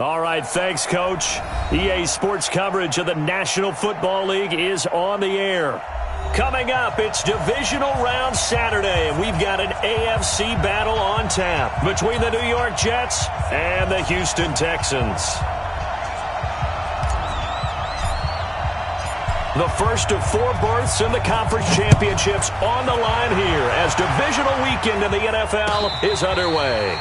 All right, thanks, Coach. EA Sports coverage of the National Football League is on the air. Coming up, it's Divisional Round Saturday, and we've got an AFC battle on tap between the New York Jets and the Houston Texans. The first of 4 berths in the conference championships on the line here as divisional weekend in the NFL is underway.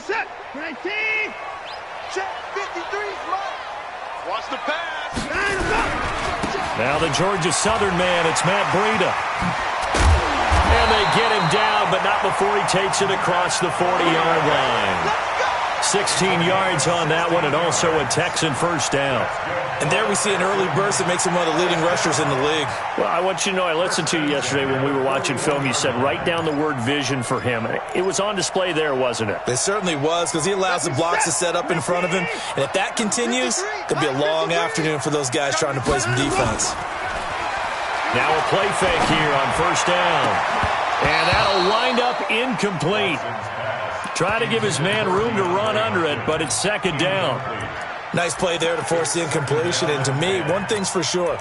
Set, 19, check, 53, watch the pass. Now the Georgia Southern man, it's Matt Breida. And they get him down, but not before he takes it across the 40-yard line. 16 yards on that one, and also a Texan first down. And there we see an early burst that makes him one of the leading rushers in the league. Well, I want you to know, I listened to you yesterday when we were watching film. You said write down the word vision for him. It was on display there, wasn't it? It certainly was, because he allows the blocks to set up in front of him. And if that continues, it'll be a long afternoon for those guys trying to play some defense. Now a play fake here on first down. And that'll wind up incomplete. Try to give his man room to run under it, but it's second down. Nice play there to force the incompletion. And to me, one thing's for sure.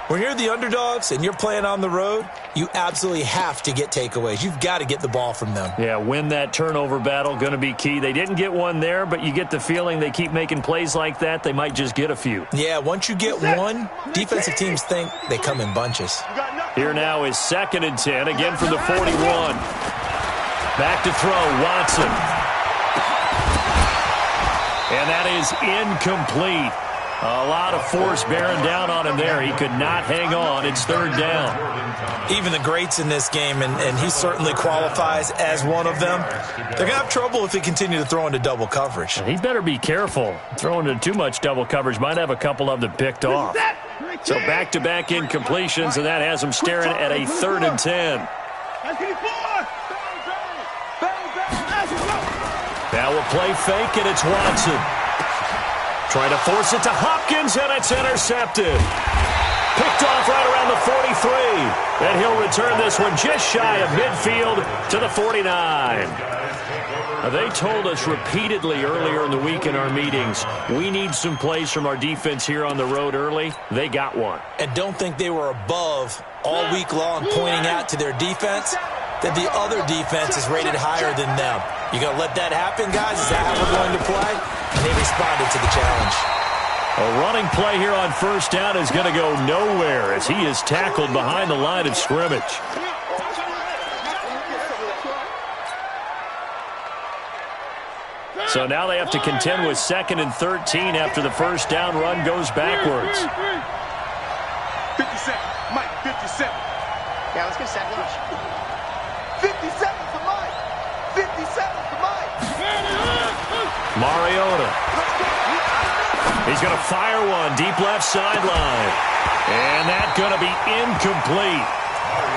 When you're the underdogs and you're playing on the road, you absolutely have to get takeaways. You've got to get the ball from them. Yeah, win that turnover battle, going to be key. They didn't get one there, but you get the feeling they keep making plays like that, they might just get a few. Yeah, once you get one, defensive teams think they come in bunches. Here now is 2nd and 10, again from the 41. Back to throw, Watson. And that is incomplete. A lot of force bearing down on him there. He could not hang on. It's third down. Even the greats in this game, and he certainly qualifies as one of them, they're going to have trouble if they continue to throw into double coverage. He better be careful. Throwing into too much double coverage might have a couple of them picked off. So back-to-back incompletions, and that has him staring at a 3rd and 10. Now a play fake, and it's Watson. Trying to force it to Hopkins, and it's intercepted. Picked off right around the 43. And he'll return this one just shy of midfield to the 49. Now, they told us repeatedly earlier in the week in our meetings, we need some plays from our defense here on the road early. They got one. And don't think they were above all week long pointing out to their defense that the other defense is rated higher than them. You going to let that happen, guys? Is that how we're going to play? And they responded to the challenge. A running play here on first down is going to go nowhere as he is tackled behind the line of scrimmage. So now they have to contend with 2nd and 13 after the first down run goes backwards. 57, Mike, 57. Yeah, let's go second. 57 for Mike. 57 for Mike. Mariota. He's going to fire one deep left sideline. And that's going to be incomplete.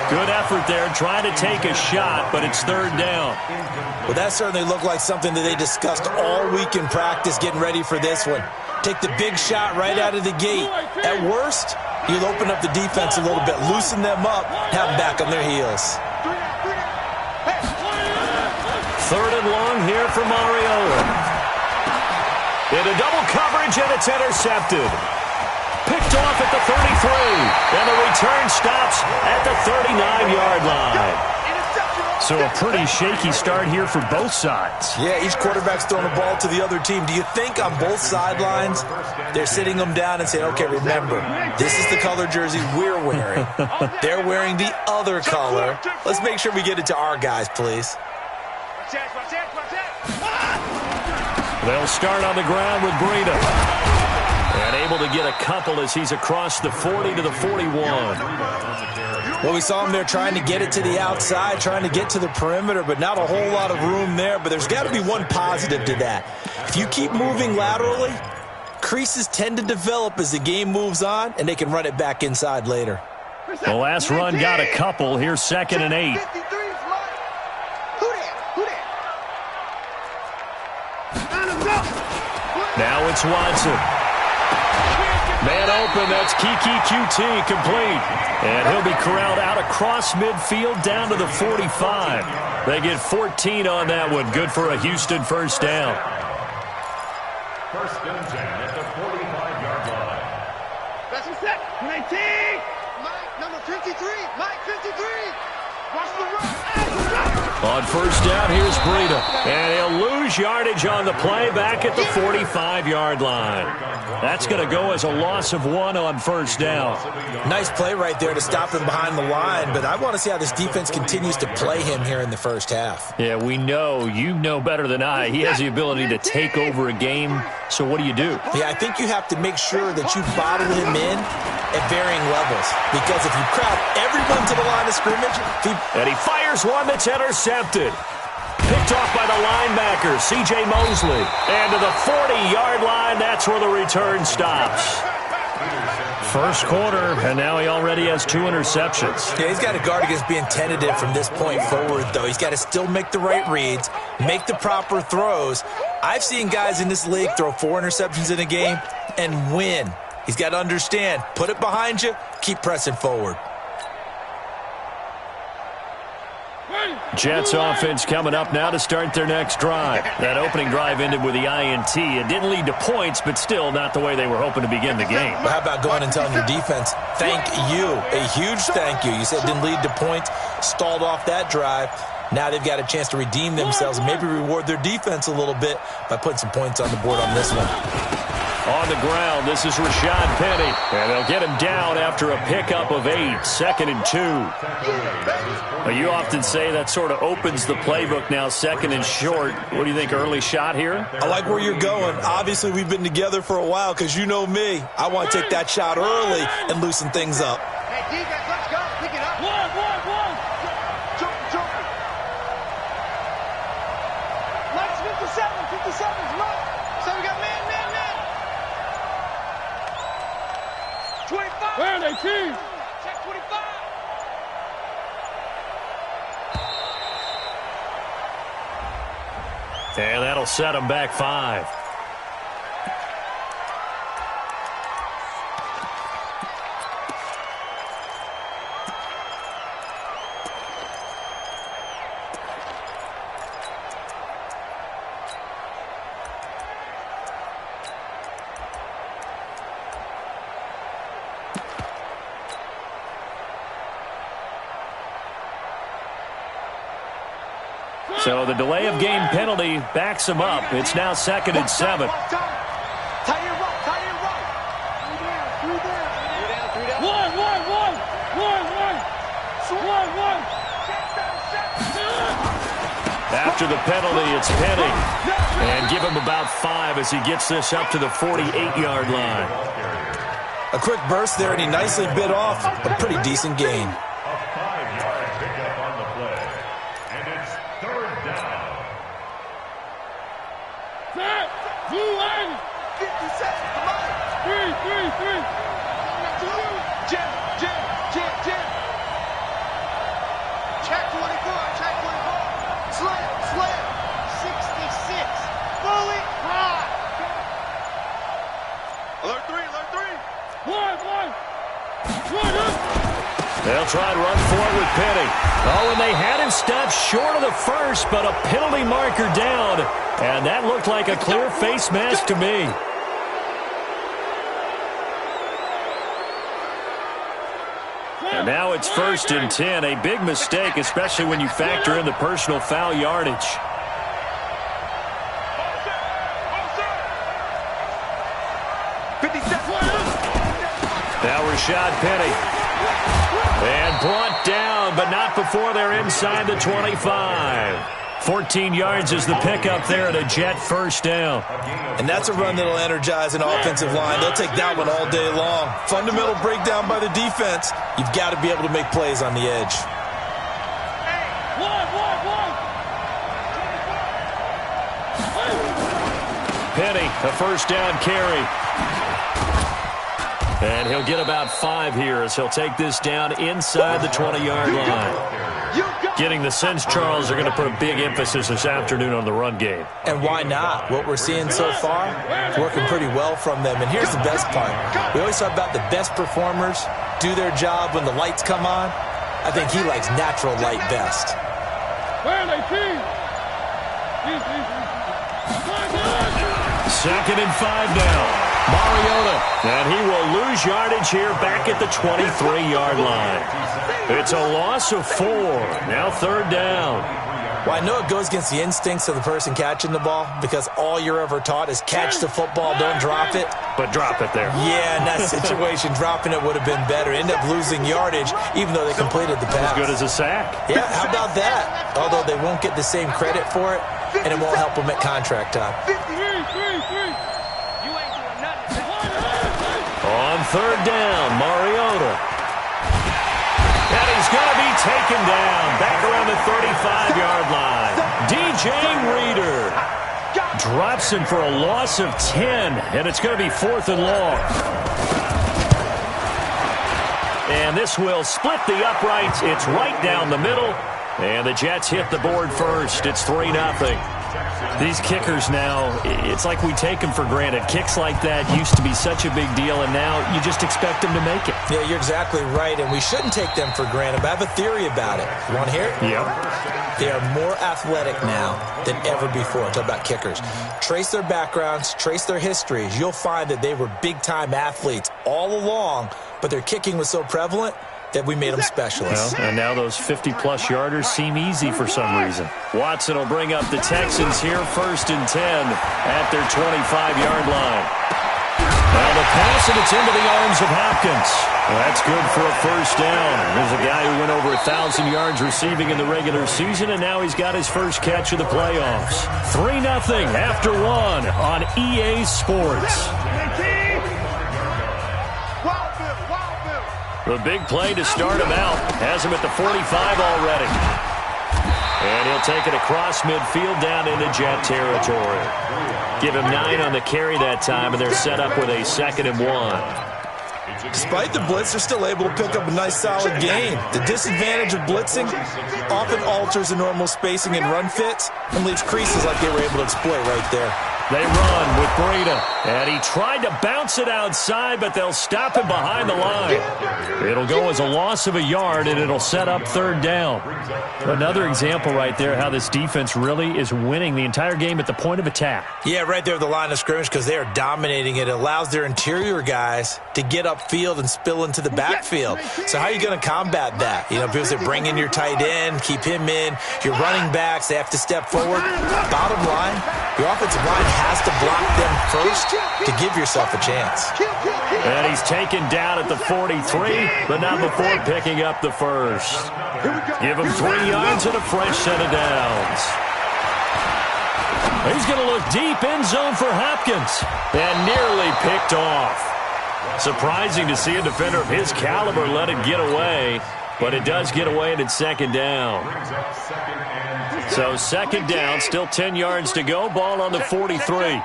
Good effort there, trying to take a shot, but it's third down. Well, that certainly looked like something that they discussed all week in practice, getting ready for this one. Take the big shot right out of the gate. At worst, you'll open up the defense a little bit, loosen them up, have them back on their heels. Third and long here for Mariota. Into double coverage, and it's intercepted. Picked off at the 33, and the return stops at the 39-yard line. So a pretty shaky start here for both sides. Yeah, each quarterback's throwing the ball to the other team. Do you think on both sidelines they're sitting them down and saying, okay, remember, this is the color jersey we're wearing. They're wearing the other color. Let's make sure we get it to our guys, please. They'll start on the ground with Breida. And able to get a couple as he's across the 40 to the 41. Well, we saw him there trying to get it to the outside, trying to get to the perimeter, but not a whole lot of room there. But there's got to be one positive to that. If you keep moving laterally, creases tend to develop as the game moves on, and they can run it back inside later. The last run got a couple. Here's 2nd and 8. 53 is mine. Who that? Who that? Now it's Watson. Man open, that's Kiki QT complete. And he'll be corralled out across midfield down to the 45. They get 14 on that one. Good for a Houston first down. First and 10 at the 45-yard line. That's a set. 19. Mike, number 53. Mike, 53. Watch the run. On first down, here's Breida. And he'll lose yardage on the play back at the 45-yard line. That's going to go as a loss of 1 on first down. Nice play right there to stop him behind the line, but I want to see how this defense continues to play him here in the first half. Yeah, we know. You know better than I. He has the ability to take over a game. So what do you do? Yeah, I think you have to make sure that you bottle him in at varying levels. Because if you crowd everyone to the line of scrimmage... And he fires one that's intercepted. Picked off by the linebacker, C.J. Mosley. And to the 40-yard line, that's where the return stops. First quarter, and now he already has 2 interceptions. Yeah, he's got to guard against being tentative from this point forward, though. He's got to still make the right reads, make the proper throws. I've seen guys in this league throw 4 interceptions in a game and win. He's got to understand, put it behind you, keep pressing forward. Jets offense coming up now to start their next drive. That opening drive ended with the INT. It didn't lead to points, but still not the way they were hoping to begin the game. But how about going and telling your defense, thank you, a huge thank you. You said it didn't lead to points, stalled off that drive. Now they've got a chance to redeem themselves and maybe reward their defense a little bit by putting some points on the board on this one. On the ground, this is Rashad Penny. And they'll get him down after a pickup of 8, 2nd and 2. Well, you often say that sort of opens the playbook now, 2nd and short. What do you think, early shot here? I like where you're going. Obviously, we've been together for a while because you know me. I want to take that shot early and loosen things up. Hey, defense, let's go. Pick it up. One. Jump. Mike's 57. 57's Mike. So we got man. 25. Where are they, team? Check 25. And that'll set him back 5. So the delay of game penalty backs him up. It's now 2nd and 7. Tie your rope. Three down. One. After the penalty, it's Penny. And give him about 5 as he gets this up to the 48-yard line. A quick burst there, and he nicely bit off a pretty decent gain. Check 24. Slam. 66. Fully high. Alert 3. One. They'll try and run for it with Penny. Oh, and they had him stopped short of the first, but a penalty marker down. And that looked like a clear face mask to me. And now it's 1st and 10. A big mistake, especially when you factor in the personal foul yardage. Now Rashad Penny. And brought down, but not before they're inside the 25. 14 yards is the pickup there at a Jet first down. And that's a run that'll energize an offensive line. They'll take that one all day long. Fundamental breakdown by the defense. You've got to be able to make plays on the edge. Penny, a first down carry. And he'll get about 5 here as he'll take this down inside the 20-yard line. Getting the sense, Charles, are going to put a big emphasis this afternoon on the run game. And why not? What we're seeing so far is working pretty well from them. And here's the best part. We always talk about the best performers do their job when the lights come on. I think he likes natural light best. Second and 5 now. Mariota. And he will lose yardage here back at the 23-yard line. It's a loss of 4. Now 3rd down. Well, I know it goes against the instincts of the person catching the ball because all you're ever taught is catch the football, don't drop it. But drop it there. Yeah, in that situation, dropping it would have been better. End up losing yardage even though they completed the pass. As good as a sack. Yeah, how about that? Although they won't get the same credit for it, and it won't help them at contract time. On 3rd down, Mariota. And he's going to be taken down back around the 35-yard line. DJ Reader drops him for a loss of 10, and it's going to be 4th and long. And this will split the uprights. It's right down the middle, and the Jets hit the board first. It's 3-0. These kickers now, it's like we take them for granted. Kicks like that used to be such a big deal, and now you just expect them to make it. Yeah, you're exactly right, and we shouldn't take them for granted, but I have a theory about it. You want to hear it? Yep. They are more athletic now than ever before. Talk about kickers. Trace their backgrounds, trace their histories. You'll find that they were big-time athletes all along, but their kicking was so prevalent that we made them specialists. Well, and now those 50-plus yarders seem easy for some reason. Watson will bring up the Texans here 1st and 10 at their 25-yard line. Now the pass, and it's into the arms of Hopkins. Well, that's good for a 1st down. There's a guy who went over 1,000 yards receiving in the regular season, and now he's got his first catch of the playoffs. 3-0 after 1 on EA Sports. The big play to start him out. Has him at the 45 already. And he'll take it across midfield down into Jet territory. Give him 9 on the carry that time, and they're set up with a 2nd and 1. Despite the blitz, they're still able to pick up a nice, solid gain. The disadvantage of blitzing often alters the normal spacing and run fits and leaves creases like they were able to exploit right there. They run with Breida, and he tried to bounce it outside, but they'll stop him behind the line. It'll go as a loss of a yard, and it'll set up 3rd down. Another example right there how this defense really is winning the entire game at the point of attack. Yeah, right there at the line of scrimmage because they are dominating it. It allows their interior guys to get upfield and spill into the backfield. So how are you going to combat that? You know, people say bring in your tight end, keep him in. Your running backs, they have to step forward. Bottom line, your offensive line has to block them first to give yourself a chance. And he's taken down at the 43, but not before picking up the 1st. Give him 3 yards and a fresh set of downs. He's going to look deep end zone for Hopkins, and nearly picked off. Surprising to see a defender of his caliber let it get away, but it does get away, and it's 2nd down. So 2nd down, still 10 yards to go. Ball on the 43.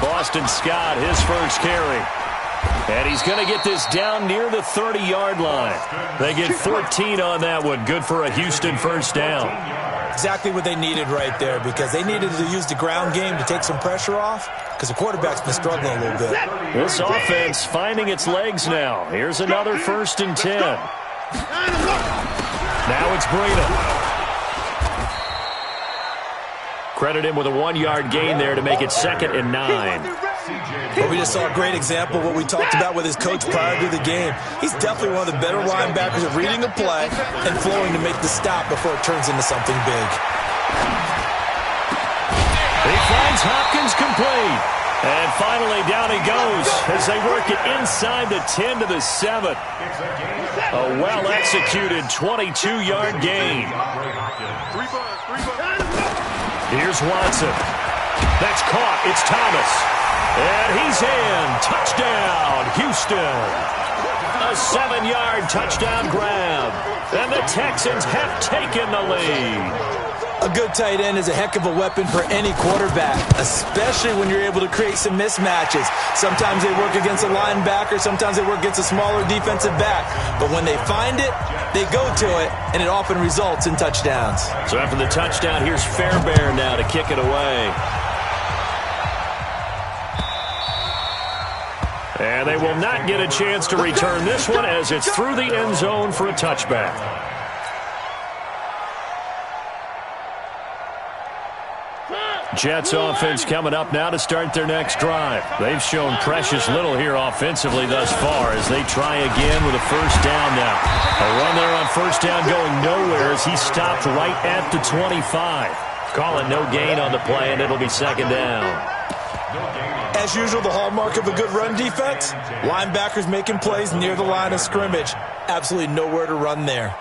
Boston Scott, his first carry. And he's going to get this down near the 30-yard line. They get 14 on that one. Good for a Houston 1st down. Exactly what they needed right there because they needed to use the ground game to take some pressure off because the quarterback's been struggling a little bit. This offense finding its legs now. Here's another 1st and 10. Now it's Breida. Credit him with a 1-yard gain there to make it 2nd and 9. Well, we just saw a great example of what we talked about with his coach prior to the game. He's definitely one of the better linebackers at reading a play and flowing to make the stop before it turns into something big. He finds Hopkins complete. And finally down he goes as they work it inside the 10 to the 7. A well-executed 22-yard gain. Here's Watson. That's caught. It's Thomas. And he's in. Touchdown, Houston. A 7-yard touchdown grab. And the Texans have taken the lead. A good tight end is a heck of a weapon for any quarterback, especially when you're able to create some mismatches. Sometimes they work against a linebacker, sometimes they work against a smaller defensive back. But when they find it, they go to it, and it often results in touchdowns. So after the touchdown, here's Fairbairn now to kick it away. And they will not get a chance to return this one as it's through the end zone for a touchback. Jets offense coming up now to start their next drive. They've shown precious little here offensively thus far as they try again with a first down now. A run there on first down going nowhere as he stopped right at the 25. Call it no gain on the play, and it'll be second down. As usual, the hallmark of a good run defense, linebackers making plays near the line of scrimmage. Absolutely nowhere to run there.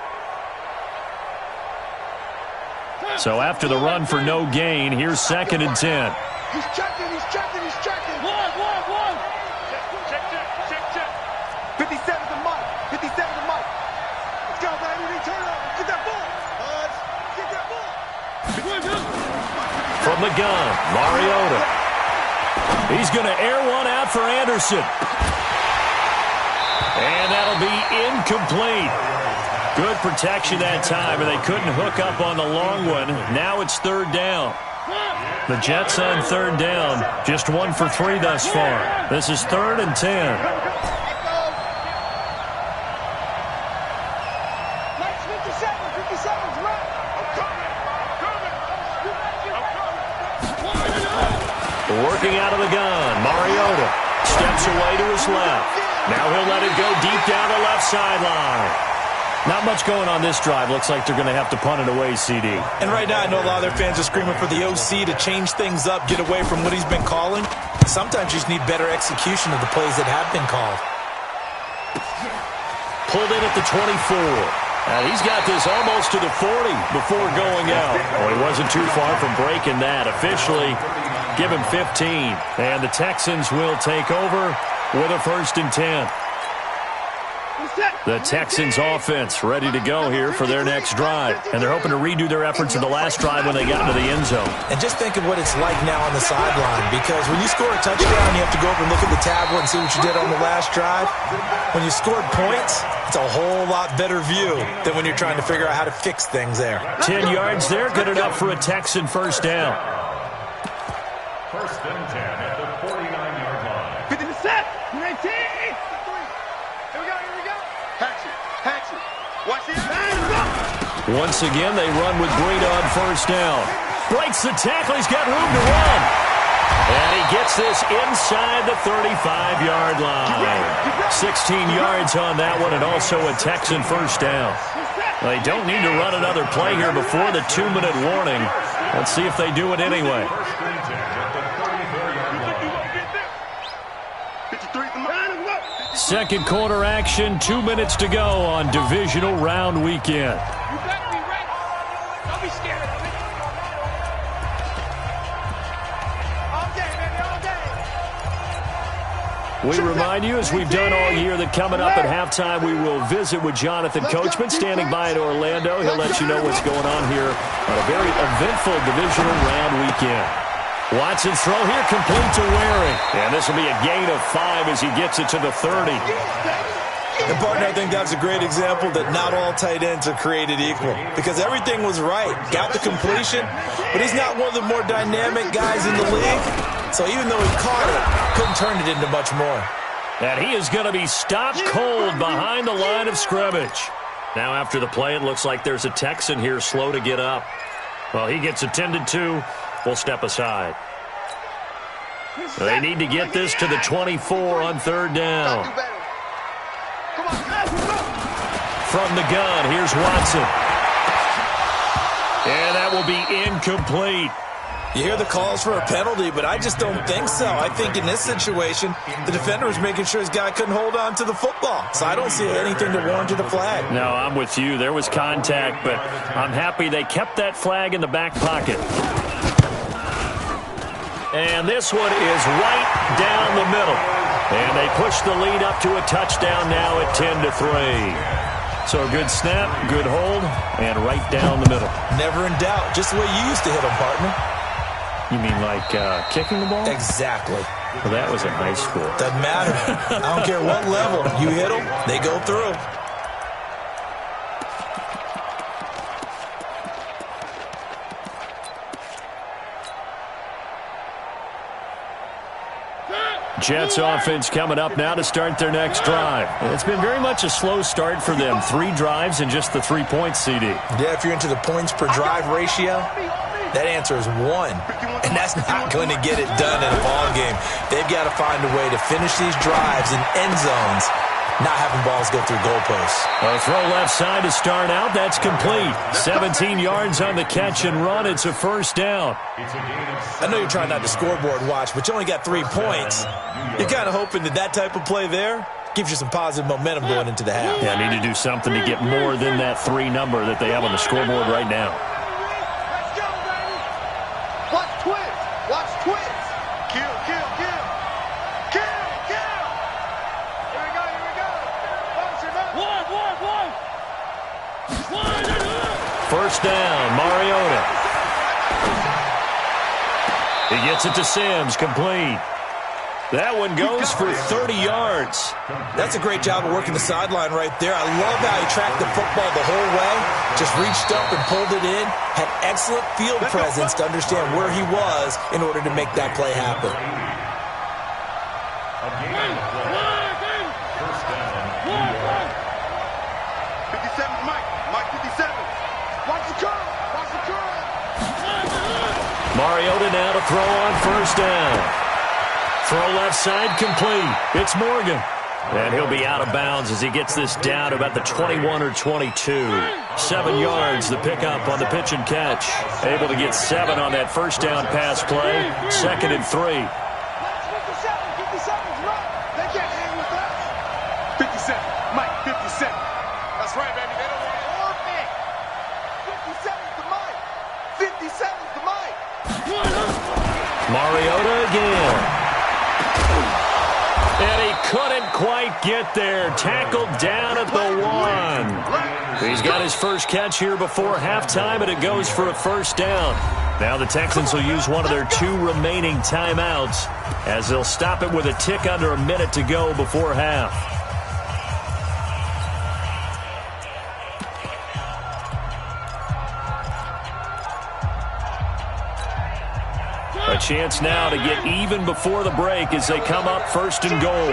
So after the run for no gain, here's second and 10. He's checking, he's checking, he's checking. One. Check. 57 to Mike. 57 to Mike. Let's go, baby. Turn it over. Get that ball. Get that ball. From the gun, Mariota. He's going to air one out for Anderson. And that'll be incomplete. Good protection that time, and they couldn't hook up on the long one. Now it's third down. The Jets on third down, just 1 for 3 thus far. This is 3rd and 10. Working out of the gun, Mariota steps away to his left. Now he'll let it go deep down the left sideline. Not much going on this drive. Looks like they're going to have to punt it away, CD. And right now, I know a lot of their fans are screaming for the OC to change things up, get away from what he's been calling. Sometimes you just need better execution of the plays that have been called. Pulled in at the 24. And he's got this almost to the 40 before going out. Oh, he wasn't too far from breaking that. Officially, give him 15. And the Texans will take over with a 1st and 10. The Texans offense ready to go here for their next drive. And they're hoping to redo their efforts in the last drive when they got into the end zone. And just think of what it's like now on the sideline, because when you score a touchdown, you have to go over and look at the tablet and see what you did on the last drive. When you scored points, it's a whole lot better view than when you're trying to figure out how to fix things there. 10 yards there, good enough for a Texan first down. 1st and 10 at the 49-yard line. 50 set, 19. Patch it. Watch it. Once again, they run with Breida on first down. Breaks the tackle. He's got room to run. And he gets this inside the 35-yard line. 16 yards on that one, and also a Texan first down. They don't need to run another play here before the 2-minute warning. Let's see if they do it anyway. Second quarter action, 2 minutes to go on divisional round weekend. You better be ready. Don't be scared of it. All day, baby, all day. We remind you, as we've done all year, that coming up at halftime, we will visit with Jonathan Coachman standing by in Orlando. He'll let you know what's going on here on a very eventful divisional round weekend. Watson's throw here complete to Waring. And this will be a gain of 5 as he gets it to the 30. And, partner, I think that's a great example that not all tight ends are created equal, because everything was right. Got the completion, but he's not one of the more dynamic guys in the league. So even though he caught it, couldn't turn it into much more. And he is going to be stopped cold behind the line of scrimmage. Now after the play, it looks like there's a Texan here slow to get up. Well, he gets attended to. We'll step aside. They need to get this to the 24 on third down. From the gun, here's Watson. And that will be incomplete. You hear the calls for a penalty, but I just don't think so. I think in this situation, the defender was making sure his guy couldn't hold on to the football. So I don't see anything to warrant a flag. No, I'm with you. There was contact, but I'm happy they kept that flag in the back pocket. And this one is right down the middle. And they push the lead up to a touchdown now at 10-3. So a good snap, good hold, and right down the middle. Never in doubt. Just the way you used to hit them, partner. You mean like kicking the ball? Exactly. Well, that was in high school. Doesn't matter. I don't care what level. You hit them, they go through. Jets offense coming up now to start their next drive. It's been very much a slow start for them. 3 drives and just the 3 points, CD. Yeah, if you're into the points per drive ratio, that answer is 1. And that's not going to get it done in a ball game. They've got to find a way to finish these drives in end zones, not having balls go through goalposts. A throw left side to start out. That's complete. 17 yards on the catch and run. It's a first down. I know you're trying not to scoreboard watch, but you only got 3 points. You're kind of hoping that that type of play there gives you some positive momentum going into the half. Yeah, need to do something to get more than that 3 number that they have on the scoreboard right now. Let's go, baby. Watch twins. Watch twins. Kill, kill, kill. Kill, kill. Here we go, here we go. First down, Mariota. He gets it to Sims, complete. That one goes for 30 yards. That's a great job of working the sideline right there. I love how he tracked the football the whole way, just reached up and pulled it in, had excellent field presence to understand where he was in order to make that play happen. Mariota now to throw on first down. Throw left side complete. It's Morgan. And he'll be out of bounds as he gets this down about the 21 or 22. 7 yards, the pickup on the pitch and catch. Able to get 7 on that first down pass play. 2nd and 3. 57, 57's right. They can't hang with us. 57, Mike, 57. That's right, baby. They don't want to warp me. 57's the Mike. 57's the Mike. Mariota again. And he couldn't quite get there. Tackled down at the 1. He's got his first catch here before halftime, and it goes for a first down. Now the Texans will use one of their 2 remaining timeouts as they'll stop it with a tick under a minute to go before half. A chance now to get even before the break as they come up 1st and goal.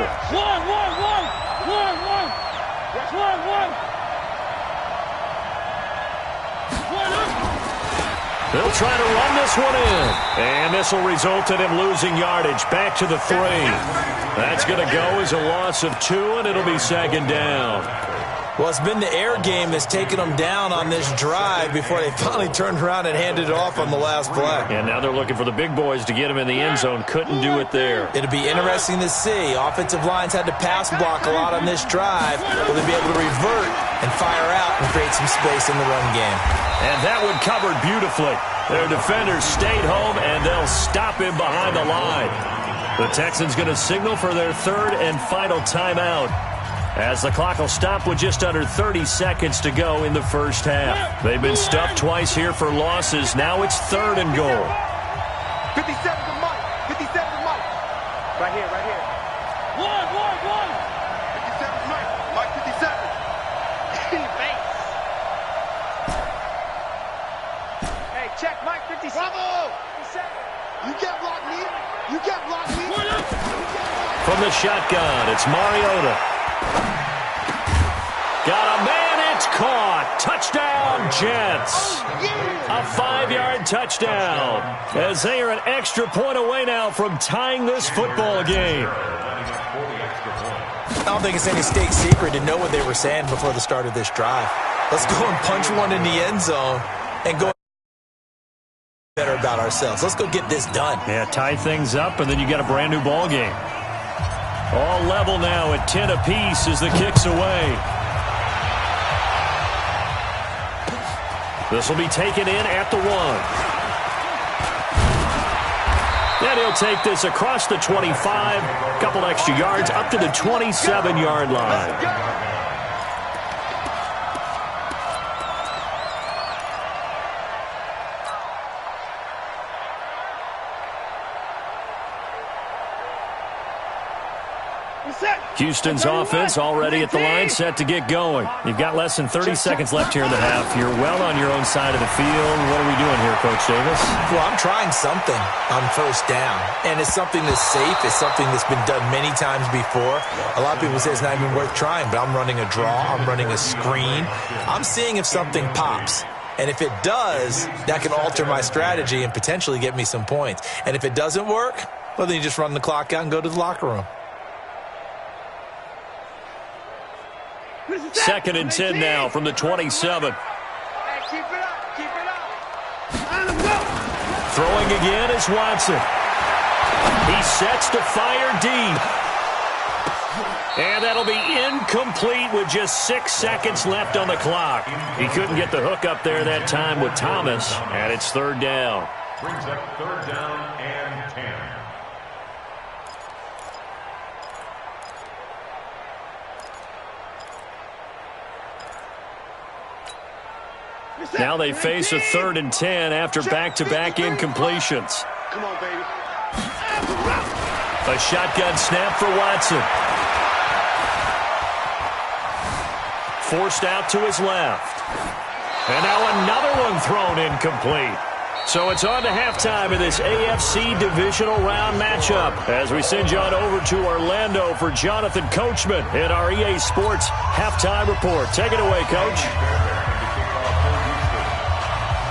They'll try to run this one in. And this will result in him losing yardage. Back to the 3. That's going to go as a loss of 2, and it'll be 2nd down. Well, it's been the air game that's taken them down on this drive before they finally turned around and handed it off on the last play. And now they're looking for the big boys to get him in the end zone. Couldn't do it there. It'll be interesting to see. Offensive lines had to pass block a lot on this drive. Will they be able to revert and fire out and create some space in the run game? And that one covered beautifully. Their defenders stayed home, and they'll stop him behind the line. The Texans going to signal for their 3rd and final timeout, as the clock will stop with just under 30 seconds to go in the first half. They've been stuffed twice here for losses. Now it's 3rd and goal. 57 to Mike. 57 to Mike. Right here, right here. 57 to Mike. Mike 57. Thanks. Hey, check Mike 57. Bravo! 57. You can't block me. You can't block me. From the shotgun, it's Mariota. Got a man, it's caught. Touchdown, Jets. A 5-yard touchdown, as they are an extra point away now from tying this football game. I don't think it's any state secret to know what they were saying before the start of this drive. Let's go and punch one in the end zone and go better about ourselves. Let's go get this done. Yeah, tie things up, and then you got a brand new ball game. All level now at 10 apiece as the kick's away. This will be taken in at the 1. And he'll take this across the 25, a couple extra yards, up to the 27-yard line. Houston's offense already at the line, set to get going. You've got less than 30 seconds left here in the half. You're well on your own side of the field. What are we doing here, Coach Davis? Well, I'm trying something on first down, and it's something that's safe. It's something that's been done many times before. A lot of people say it's not even worth trying, but I'm running a draw. I'm running a screen. I'm seeing if something pops. And if it does, that can alter my strategy and potentially get me some points. And if it doesn't work, well, then you just run the clock out and go to the locker room. 2nd and 10 now from the 27. Hey, keep it up. Throwing again is Watson. He sets to fire deep. And that'll be incomplete with just 6 seconds left on the clock. He couldn't get the hook up there that time with Thomas, and it's 3rd down. Brings up 3rd down and 10. Now they face a 3rd and 10 after back-to-back incompletions. Come on, baby. A shotgun snap for Watson. Forced out to his left. And now another one thrown incomplete. So it's on to halftime in this AFC divisional round matchup as we send you on over to Orlando for Jonathan Coachman in our EA Sports halftime report. Take it away, Coach.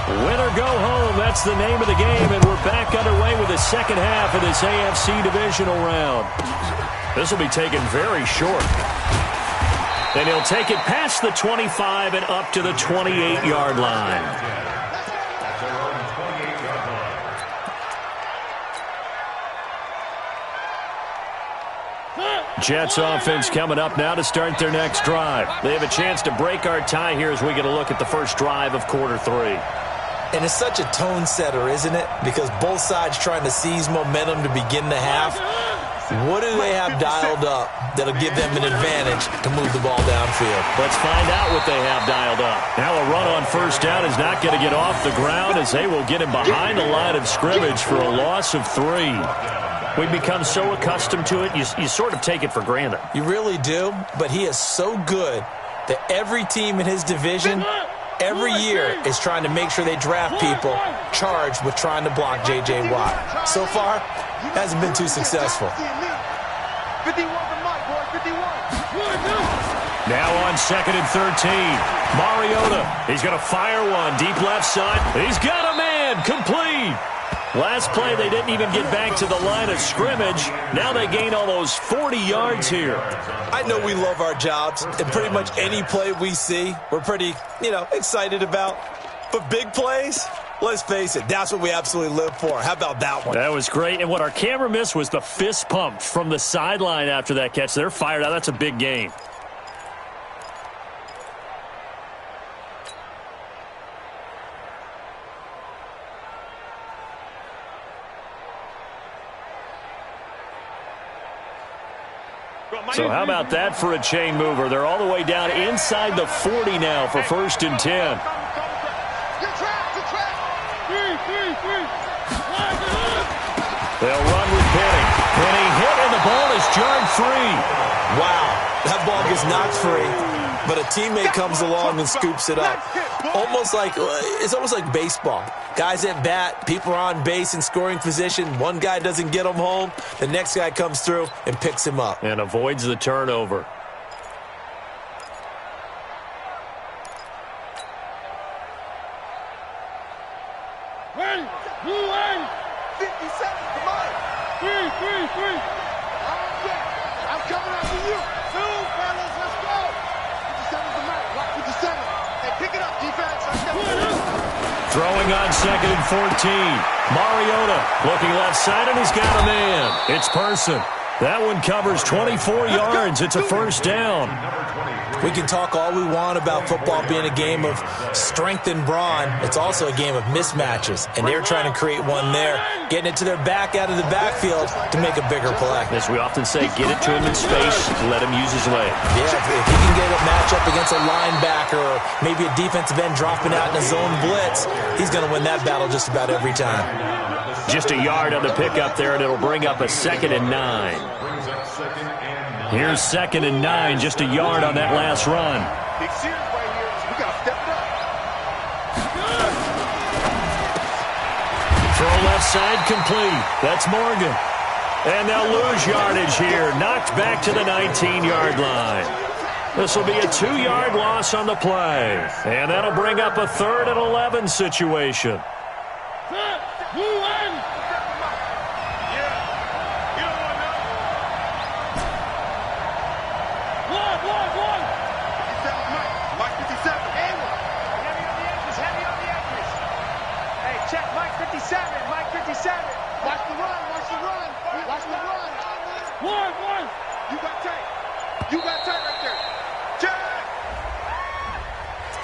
Win or go home, that's the name of the game, and we're back underway with the second half of this AFC divisional round. This will be taken very short. And he'll take it past the 25 and up to the 28-yard line. Jets offense coming up now to start their next drive. They have a chance to break our tie here as we get a look at the first drive of quarter 3. And it's such a tone setter, isn't it? Because both sides trying to seize momentum to begin the half. What do they have dialed up that'll give them an advantage to move the ball downfield? Let's find out what they have dialed up. Now a run on first down is not going to get off the ground as they will get him behind the line of scrimmage for a loss of 3. We've become so accustomed to it, you sort of take it for granted. You really do, but he is so good that every team in his division every year is trying to make sure they draft people charged with trying to block J.J. Watt. So far, hasn't been too successful. 51 for Mike, boy, 51. Now on 2nd and 13. Mariota, he's going to fire one deep left side. He's got a man, complete. Last play, they didn't even get back to the line of scrimmage. Now they gain almost 40 yards here. I know we love our jobs, and pretty much any play we see, we're pretty, excited about. But big plays, let's face it, that's what we absolutely live for. How about that one? That was great. And what our camera missed was the fist pump from the sideline after that catch. They're fired out. That's a big gain. So how about that for a chain mover? They're all the way down inside the 40 now for 1st and 10. They'll run with Penny. Penny hit and the ball is jarred free. Wow, that ball gets knocked free, but a teammate comes along and scoops it up. It's almost like baseball. Guys at bat, people are on base in scoring position. One guy doesn't get him home. The next guy comes through and picks him up. And avoids the turnover. Ready, blue line. 57, come on. 3. I'm coming after you. 2, fellas, let's go. 57's the mark. Lock 57. Hey, pick it up, defense. Let's go. Throwing on 2nd and 14. Mariota looking left side, and he's got a man. It's Person. That one covers 24 yards. It's a first down. We can talk all we want about football being a game of strength and brawn. It's also a game of mismatches, and they're trying to create one there, getting it to their back out of the backfield to make a bigger play. As we often say, get it to him in space, let him use his leg. Yeah, if he can get a matchup against a linebacker or maybe a defensive end dropping out in a zone blitz, he's going to win that battle just about every time. Just a yard on the pickup there, and it'll bring up a 2nd and 9. Here's 2nd and 9, just a yard on that last run. Big series right here. We got to step it up. Throw left side complete. That's Morgan. And they'll lose yardage here. Knocked back to the 19-yard line. This will be a 2-yard loss on the play. And that'll bring up a 3rd and 11 situation.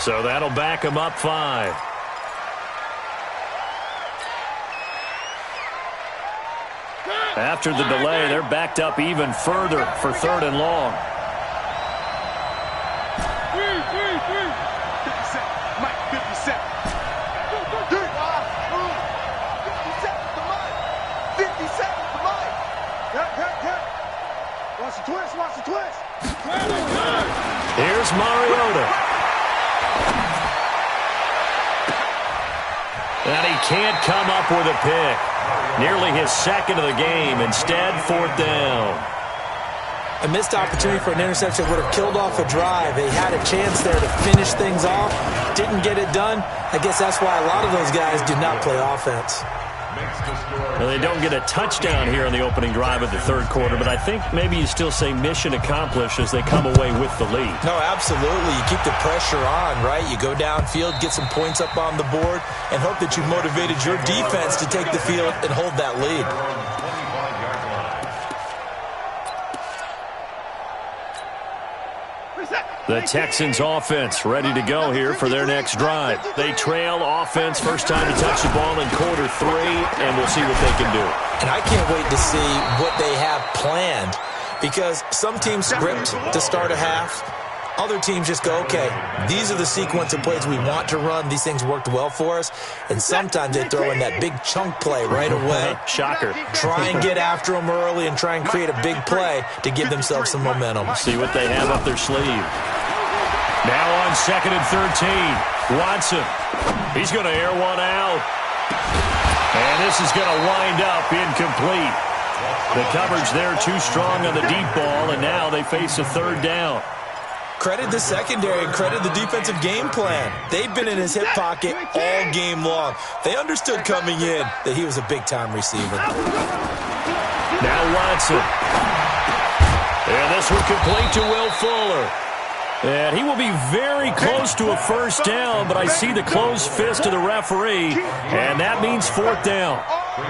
So that'll back him up 5. After the delay, they're backed up even further for 3rd and long. Watch the twist. Here's Mariota. And he can't come up with a pick. Nearly his 2nd of the game. Instead, 4th down. A missed opportunity for an interception would have killed off a drive. They had a chance there to finish things off. Didn't get it done. I guess that's why a lot of those guys do not play offense. Well, they don't get a touchdown here in the opening drive of the 3rd quarter, but I think maybe you still say mission accomplished as they come away with the lead. No, absolutely. You keep the pressure on, right? You go downfield, get some points up on the board, and hope that you've motivated your defense to take the field and hold that lead. The Texans offense ready to go here for their next drive. They trail offense, first time to touch the ball in quarter 3, and we'll see what they can do. And I can't wait to see what they have planned, because some teams script to start a half. Other teams just go, okay, these are the sequence of plays we want to run. These things worked well for us. And sometimes they throw in that big chunk play right away. Shocker. Try and get after them early and try and create a big play to give themselves some momentum. See what they have up their sleeve. Now on 2nd and 13. Watson. He's going to air one out. And this is going to wind up incomplete. The coverage there too strong on the deep ball, and now they face a 3rd down. Credit the secondary and credit the defensive game plan. They've been in his hip pocket all game long. They understood coming in that he was a big-time receiver. Now Watson. And this one complete to Will Fuller. And he will be very close to a first down, but I see the closed fist of the referee, and that means 4th down.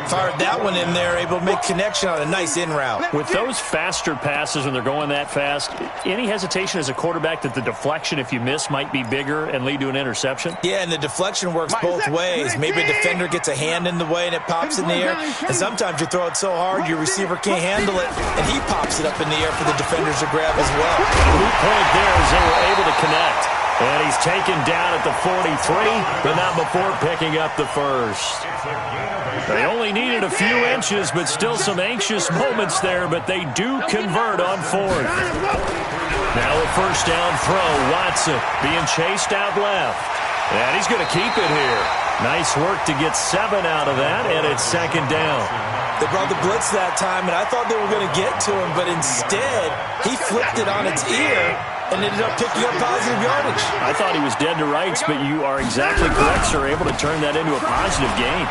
Fired that one in there, able to make connection on a nice in route. With those faster passes when they're going that fast, any hesitation as a quarterback that the deflection, if you miss, might be bigger and lead to an interception? Yeah, and the deflection works both ways. Maybe a defender gets a hand in the way and it pops in the air, and sometimes you throw it so hard your receiver can't handle it, and he pops it up in the air for the defenders to grab as well. The weak point there is they were able to connect. And he's taken down at the 43, but not before picking up the first. They only needed a few inches, but still some anxious moments there, but they do convert on 4th. Now a first down throw. Watson being chased out left. And he's going to keep it here. Nice work to get 7 out of that, and it's 2nd down. They brought the blitz that time, and I thought they were going to get to him, but instead he flipped it on its ear and ended up picking up positive yardage. I thought he was dead to rights, but you are exactly correct, sir. Able to turn that into a positive gain.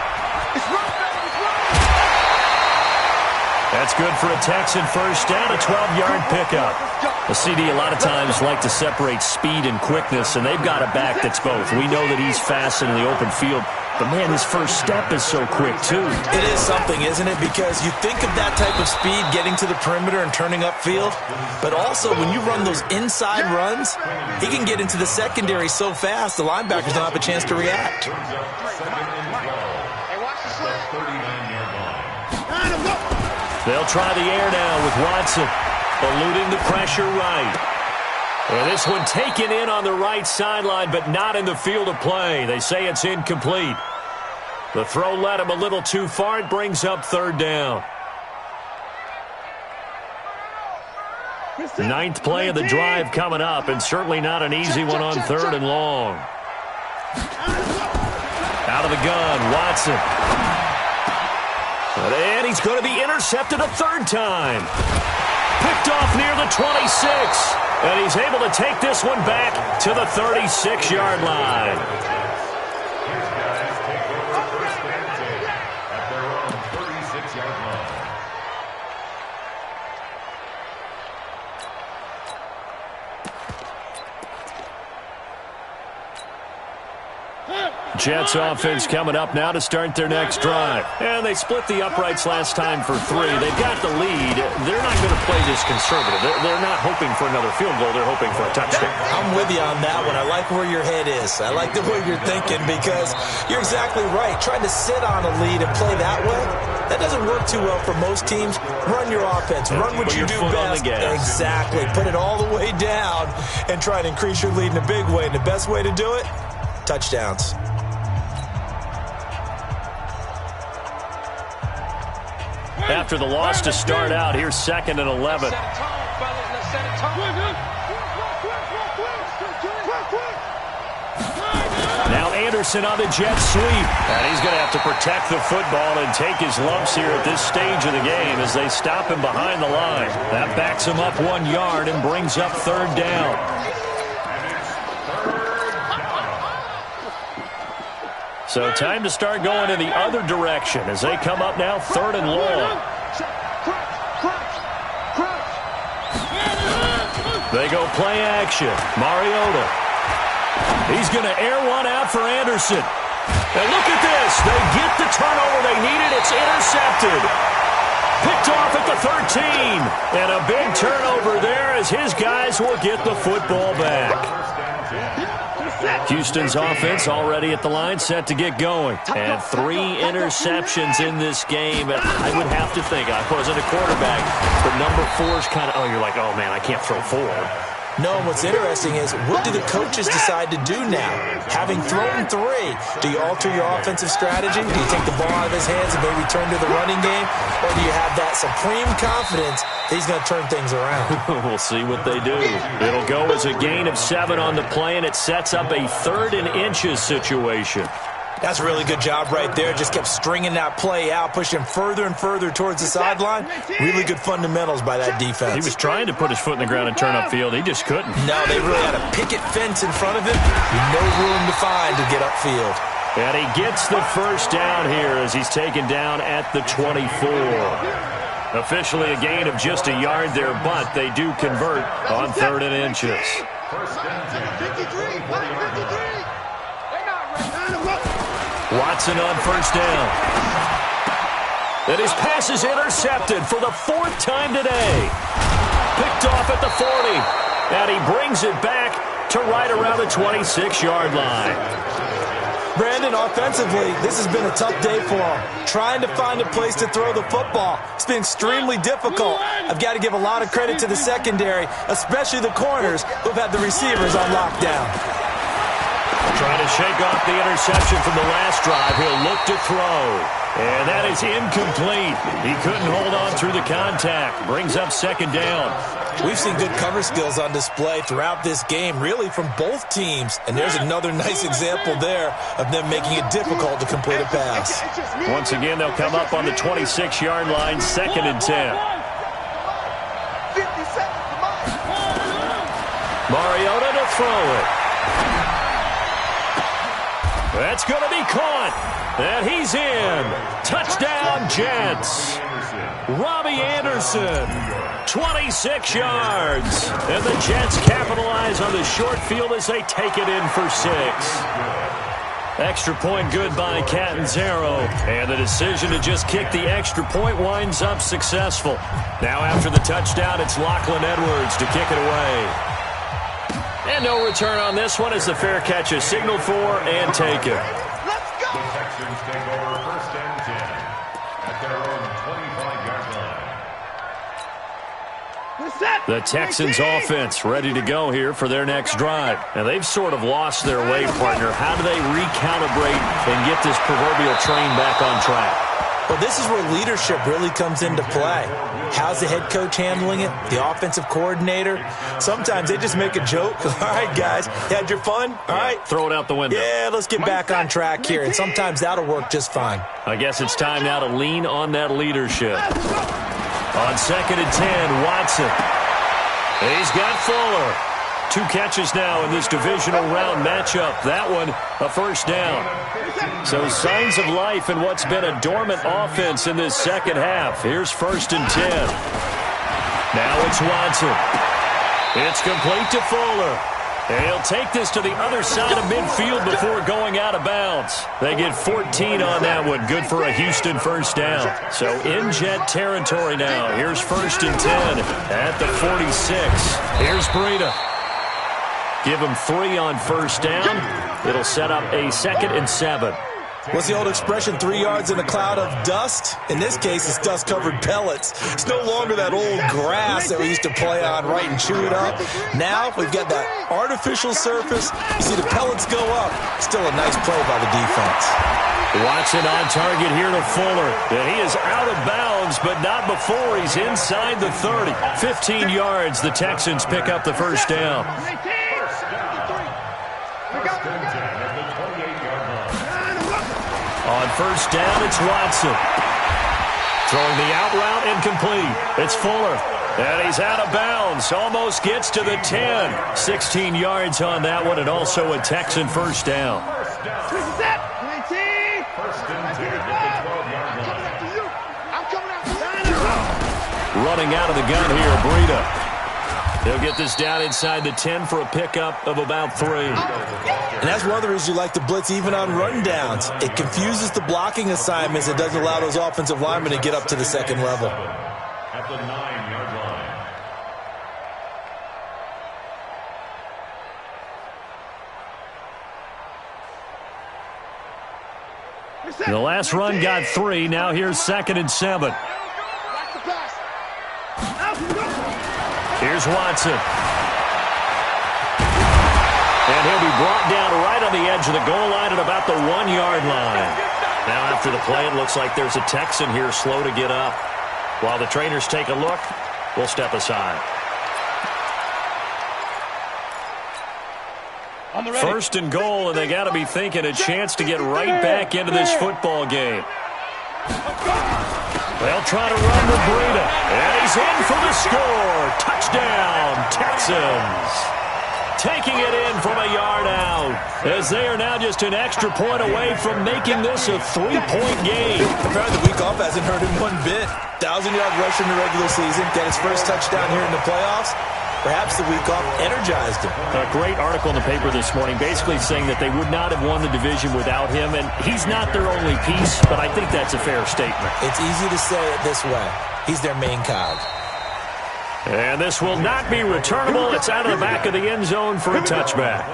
That's good for a Texan first down, a 12-yard pickup. The CD a lot of times like to separate speed and quickness, and they've got a back that's both. We know that he's fast in the open field. But, man, his first step is so quick, too. It is something, isn't it? Because you think of that type of speed getting to the perimeter and turning upfield, but also when you run those inside runs, he can get into the secondary so fast the linebackers don't have a chance to react. They'll try the air now with Watson, eluding the pressure right. And this one taken in on the right sideline, but not in the field of play. They say it's incomplete. The throw led him a little too far. It brings up third down. Ninth play of the drive coming up, and certainly not an easy one on third and long. Out of the gun, Watson. And he's going to be intercepted a third time. Picked off near the 26. And he's able to take this one back to the 36-yard line. His guys take over first and 10 at their own 36-yard line. Jets offense coming up now to start their next drive. And they split the uprights last time for 3. They've got the lead. They're not going to play this conservative. They're not hoping for another field goal. They're hoping for a touchdown. I'm with you on that one. I like where your head is. I like the way you're thinking because you're exactly right. Trying to sit on a lead and play that way, that doesn't work too well for most teams. Run your offense. Run what you do best. Exactly. Put it all the way down and try to increase your lead in a big way. And the best way to do it, touchdowns. After the loss to start out, here's 2nd and 11. Now Anderson on the jet sweep. And he's going to have to protect the football and take his lumps here at this stage of the game as they stop him behind the line. That backs him up 1 yard and brings up third down. So time to start going in the other direction as they come up now 3rd and long. They go play action. Mariota. He's going to air one out for Anderson. And look at this. They get the turnover they needed. It's intercepted. Picked off at the 13. And a big turnover there as his guys will get the football back. Houston's offense already at the line, set to get going. And 3 interceptions in this game. And I would have to think, I wasn't a quarterback, but number 4 is kind of, you're like, oh, man, I can't throw 4. No, and what's interesting is, what do the coaches decide to do now? Having thrown 3, do you alter your offensive strategy? Do you take the ball out of his hands and maybe turn to the running game? Or do you have that supreme confidence that he's going to turn things around? We'll see what they do. It'll go as a gain of 7 on the play, and it sets up a 3rd and inches situation. That's a really good job right there. Just kept stringing that play out, pushing further and further towards the sideline. Really good fundamentals by that defense. He was trying to put his foot in the ground and turn upfield. He just couldn't. No, they really had a picket fence in front of him. No room to find to get upfield. And he gets the first down here as he's taken down at the 24. Officially a gain of just a yard there, but they do convert on 3rd and inches. First and 10. 53. Watson on first down. And his pass is intercepted for the 4th time today. Picked off at the 40. And he brings it back to right around the 26-yard line. Brandon, offensively, this has been a tough day for him. Trying to find a place to throw the football. It's been extremely difficult. I've got to give a lot of credit to the secondary, especially the corners who've had the receivers on lockdown. Trying to shake off the interception from the last drive. He'll look to throw. And that is incomplete. He couldn't hold on through the contact. Brings up 2nd down. We've seen good cover skills on display throughout this game, really from both teams. And there's another nice example there of them making it difficult to complete a pass. Once again, they'll come up on the 26-yard line, 2nd and 10. Mariota to throw it. That's going to be caught. And he's in. Touchdown, Jets. Robbie Anderson, 26 yards. And the Jets capitalize on the short field as they take it in for 6. Extra point good by Catanzaro. And the decision to just kick the extra point winds up successful. Now after the touchdown, it's Lachlan Edwards to kick it away. And no return on this one as the fair catch is signaled for and taken. Let's go! The Texans take over 1st and 10 at their own 25-yard line. The Texans offense ready to go here for their next drive. Now they've sort of lost their way, partner. How do they recalibrate and get this proverbial train back on track? Well, this is where leadership really comes into play. How's the head coach handling it? The offensive coordinator? Sometimes they just make a joke. All right, guys, you had your fun? All right. Throw it out the window. Yeah, let's get back on track here. And sometimes that'll work just fine. I guess it's time now to lean on that leadership. On 2nd and 10, Watson. He's got Fuller. 2 catches now in this divisional round matchup. That one, a first down. So signs of life in what's been a dormant offense in this second half. Here's 1st and 10. Now it's Watson. It's complete to Fuller. And he'll take this to the other side of midfield before going out of bounds. They get 14 on that one. Good for a Houston first down. So in Jet territory now. Here's 1st and 10 at the 46. Here's Breida. Give him 3 on first down. It'll set up a 2nd and 7. What's the old expression, 3 yards in a cloud of dust? In this case, it's dust-covered pellets. It's no longer that old grass that we used to play on, right, and chew it up. Now we've got that artificial surface. You see the pellets go up. Still a nice play by the defense. Watson on target here to Fuller. And he is out of bounds, but not before he's inside the 30. 15 yards, the Texans pick up the first down. On first down, it's Watson. Throwing the out route incomplete. It's Fuller. And he's out of bounds. Almost gets to the 10. 16 yards on that one, and also a Texan first down. First and 10 at the 12-yard line. Running out of the gun here, Breida. They'll get this down inside the 10 for a pickup of about 3. And that's one of the reasons you like to blitz even on rundowns. It confuses the blocking assignments. It doesn't allow those offensive linemen to get up to the second level. At the 9-yard line. The last run got 3. Now here's 2nd and 7. Here's Watson. And he'll be brought down right on the edge of the goal line at about the 1-yard line. Now after the play, it looks like there's a Texan here slow to get up. While the trainers take a look, we'll step aside. 1st and goal, and they got to be thinking a chance to get right back into this football game. They'll try to run with Breida. And he's in for the score. Touchdown, Texans. Taking it in from a yard out, as they are now just an extra point away from making this a 3-point game. Apparently the week off hasn't hurt him one bit. 1,000-yard rush in the regular season, get his first touchdown here in the playoffs. Perhaps the week off energized him. A great article in the paper this morning basically saying that they would not have won the division without him, and he's not their only piece, but I think that's a fair statement. It's easy to say it this way. He's their main cog. And this will not be returnable. It's out of the back of the end zone for a touchback.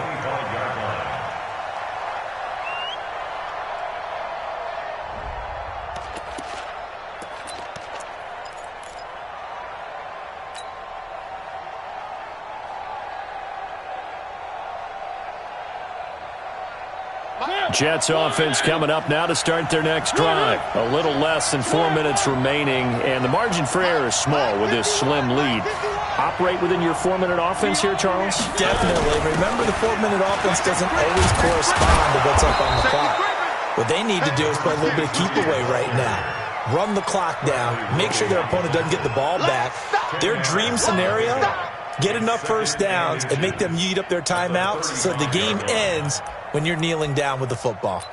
Jets offense coming up now to start their next drive. A little less than 4 minutes remaining, and the margin for error is small with this slim lead. Operate within your 4-minute offense here, Charles? Definitely. Remember, the 4-minute offense doesn't always correspond to what's up on the clock. What they need to do is play a little bit of keep away right now. Run the clock down. Make sure their opponent doesn't get the ball back. Their dream scenario, get enough first downs and make them eat up their timeouts so the game ends when you're kneeling down with the football.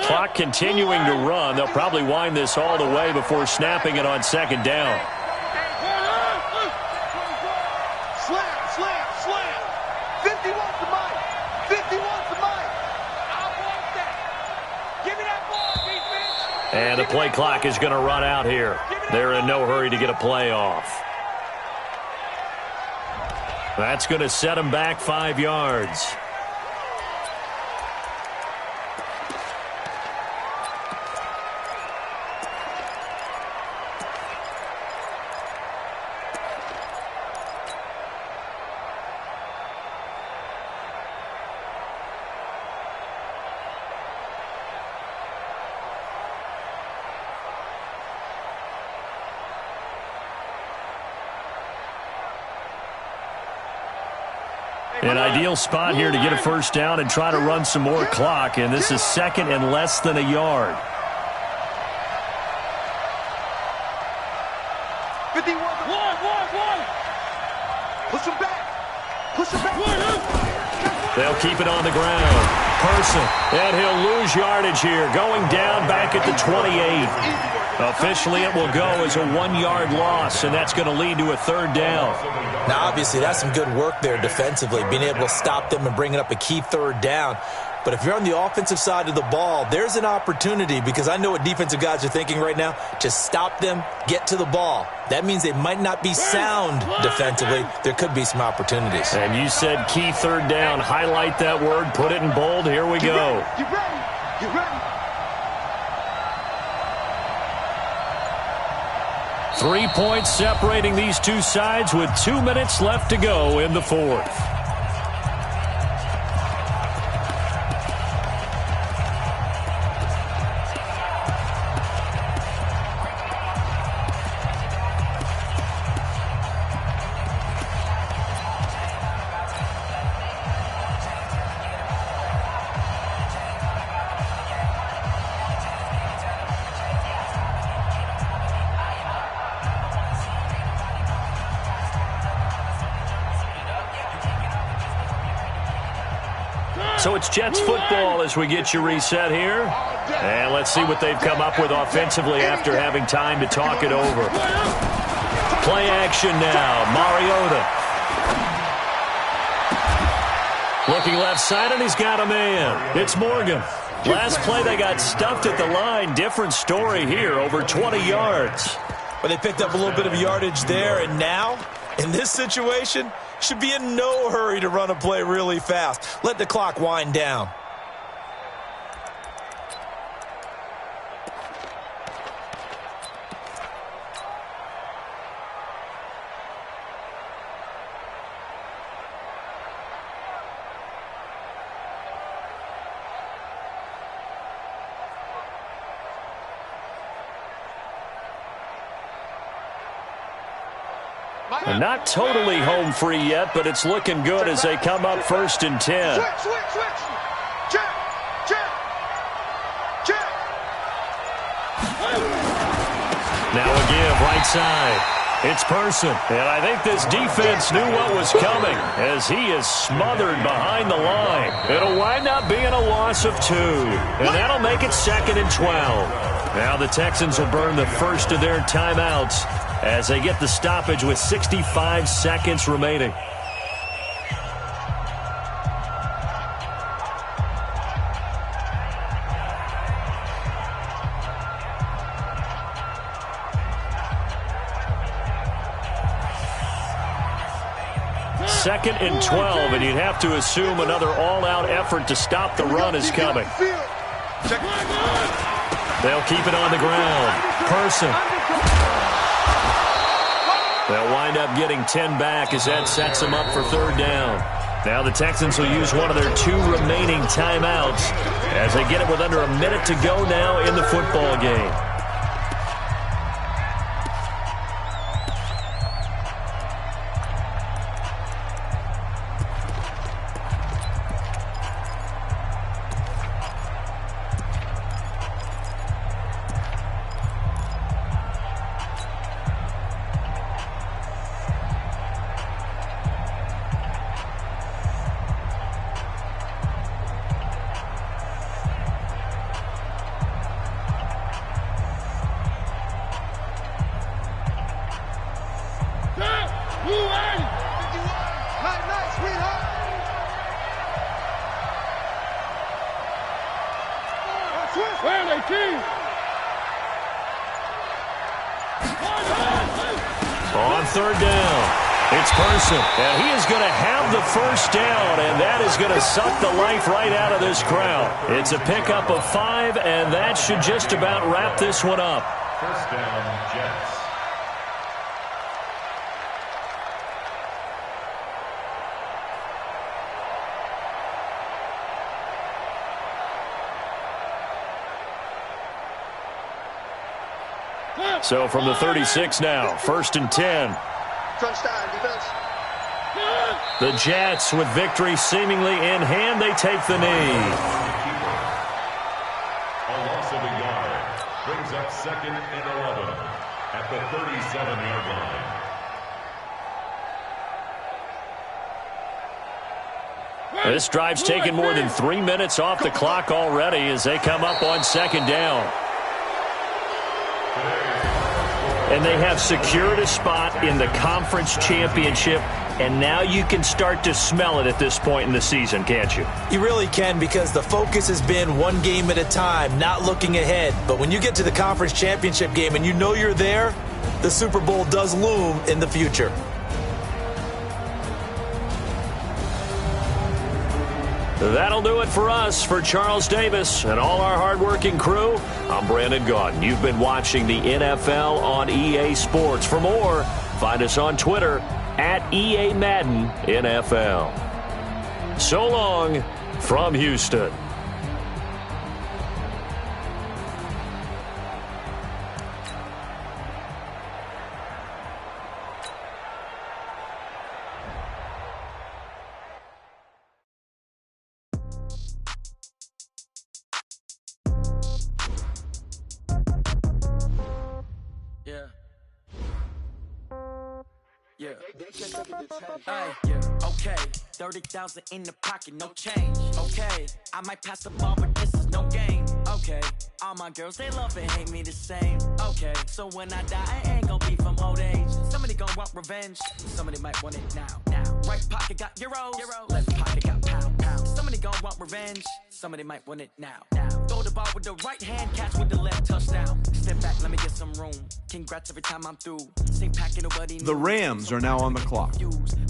Clock continuing to run. They'll probably wind this all the way before snapping it on second down. Slam, slam, slam. 51's the mic. 51's the mic. I want that. Give me that ball, defense. And the play clock is going to run out here. They're in no hurry to get a play off. That's going to set them back 5 yards. An ideal spot here to get a first down and try to run some more clock, and this is second and less than a yard. 51. Push him back. Push him back. They'll keep it on the ground. Person, and he'll lose yardage here, going down back at the 28. Officially, it will go as a 1-yard loss, and that's going to lead to a third down. Now, obviously, that's some good work there defensively, being able to stop them and bringing up a key third down. But if you're on the offensive side of the ball, there's an opportunity, because I know what defensive guys are thinking right now, to stop them, get to the ball. That means they might not be sound defensively. There could be some opportunities. And you said key third down. Highlight that word. Put it in bold. Here we go. Get ready. Get ready. 3 points separating these two sides with 2 minutes left to go in the fourth. So it's Jets football as we get you reset here. And let's see what they've come up with offensively after having time to talk it over. Play action now. Mariota. Looking left side, and he's got a man. It's Morgan. Last play, they got stuffed at the line. Different story here, over 20 yards. But they picked up a little bit of yardage there, and now, in this situation, should be in no hurry to run a play really fast. Let the clock wind down. And not totally home free yet, but it's looking good as they come up 1st and 10. Switch. Check. Now a give right side. It's Person. And I think this defense knew what was coming as he is smothered behind the line. It'll wind up being a loss of 2. And that'll make it 2nd and 12. Now the Texans will burn the first of their timeouts as they get the stoppage with 65 seconds remaining. Second and 12, and you'd have to assume another all-out effort to stop the run is coming. They'll keep it on the ground. Person. They'll wind up getting 10 back as that sets them up for 3rd down. Now the Texans will use one of their 2 remaining timeouts as they get it with under a minute to go now in the football game. On third down, it's Carson, and he is going to have the first down, and that is going to suck the life right out of this crowd. It's a pickup of 5, and that should just about wrap this one up. First down, Jets. So from the 36 now, 1st and 10. Crunch time, defense. The Jets, with victory seemingly in hand, they take the knee. A loss of a yard brings up 2nd and 11 at the 37-yard line. This drive's taken more than 3 minutes off the clock already as they come up on 2nd down. And they have secured a spot in the conference championship, and now you can start to smell it at this point in the season, can't you? You really can, because the focus has been one game at a time, not looking ahead. But when you get to the conference championship game and you know you're there, the Super Bowl does loom in the future. That'll do it for us. For Charles Davis and all our hardworking crew, I'm Brandon Gaudin. You've been watching the NFL on EA Sports. For more, find us on Twitter at EA Madden NFL. So long from Houston. Okay, 30,000 in the pocket, no change. Okay, I might pass the ball, but this is no game. Okay, all my girls, they love and hate me the same. Okay, so when I die, I ain't gonna be from old age. Somebody gonna want revenge, somebody might want it now. Right pocket got euros, left pocket got pound. Somebody gonna want revenge, somebody might want it now. Throw the ball with the right hand, catch with the left, touchdown. Step back, let me get some room. Congrats every time I'm through. Stay packing nobody. The Rams are now on the clock.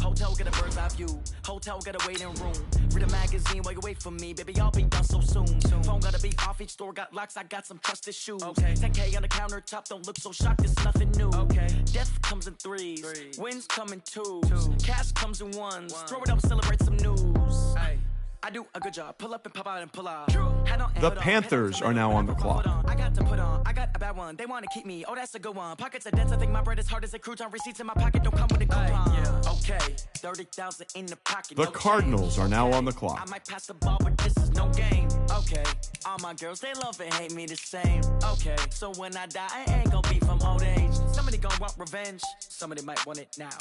Hotel got a bird's eye view. Hotel got a waiting room. Read a magazine while you wait for me, baby. I'll be done so soon. Phone gotta be off. Each store got locks. I got some trusted shoes. 10K on the countertop. Don't look so shocked. It's nothing new. Death comes in threes. Wins come in twos. Cash comes in ones. Throw it up, celebrate some news. I do a good job. Pull up and pop out and pull out. The Panthers are now on the clock. I got to put on. I got a bad one. They want to keep me. Oh, that's a good one. Pockets are dense. I think my bread is hard as a crouton. Receipts in my pocket don't come with a coupon. Okay, 30,000 in the pocket. The Cardinals are now on the clock. I might pass the ball, but this is no game. Okay, all my girls, they love and hate me the same. Okay, so when I die, I ain't gonna be from old age. Somebody gonna want revenge. Somebody might want it now.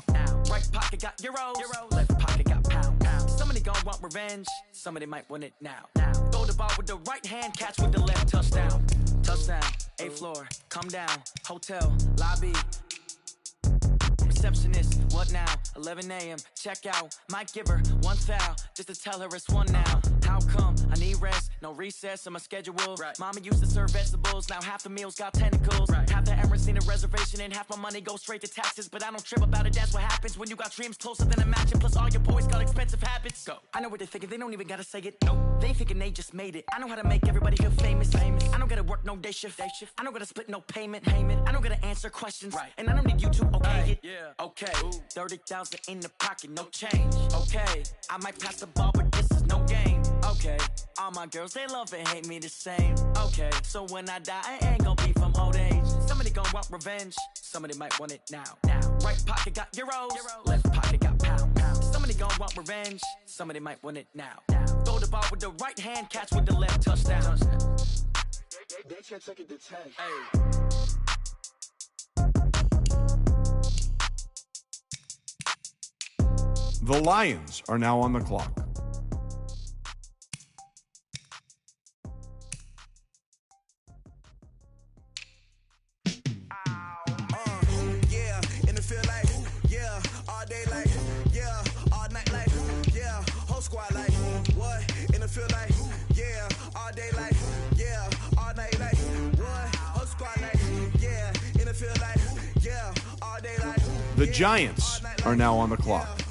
Right pocket got euros. Left pocket got pound. Somebody gonna want revenge. Somebody might want it now. Throw the ball with the right hand, catch with the left, touchdown. Touchdown, 8th floor, come down, hotel, lobby. Receptionist, what now? 11 a.m., check out. Might give her one foul, just to tell her it's one now. How come? I need rest, no recess in my schedule. Mama used to serve vegetables, now half the meals got tentacles. Half the Emirates need a reservation and half my money goes straight to taxes. But I don't trip about it, that's what happens when you got dreams closer than a match. And plus all your boys got expensive habits. Go. I know what they're thinking, they don't even gotta say it. Nope. They thinking they just made it. I know how to make everybody feel famous. I don't gotta work no day shift. I don't gotta split no payment. I don't gotta answer questions. And I don't need you to okay it. Okay, 30,000 in the pocket, no change. Okay, I might pass the ball, but this is no game. Okay, all my girls, they love and hate me the same. Okay, so when I die, I ain't gonna be from old age. Somebody gonna want revenge, somebody might want it now. Right pocket got euros, left pocket got pound. Somebody gonna want revenge, somebody might want it now. Throw the ball with the right hand, catch with the left, touchdown. They can't take it to 10. The Lions are now on the clock. Feel like, yeah, all day like, yeah, all night like, The Giants are now on the clock.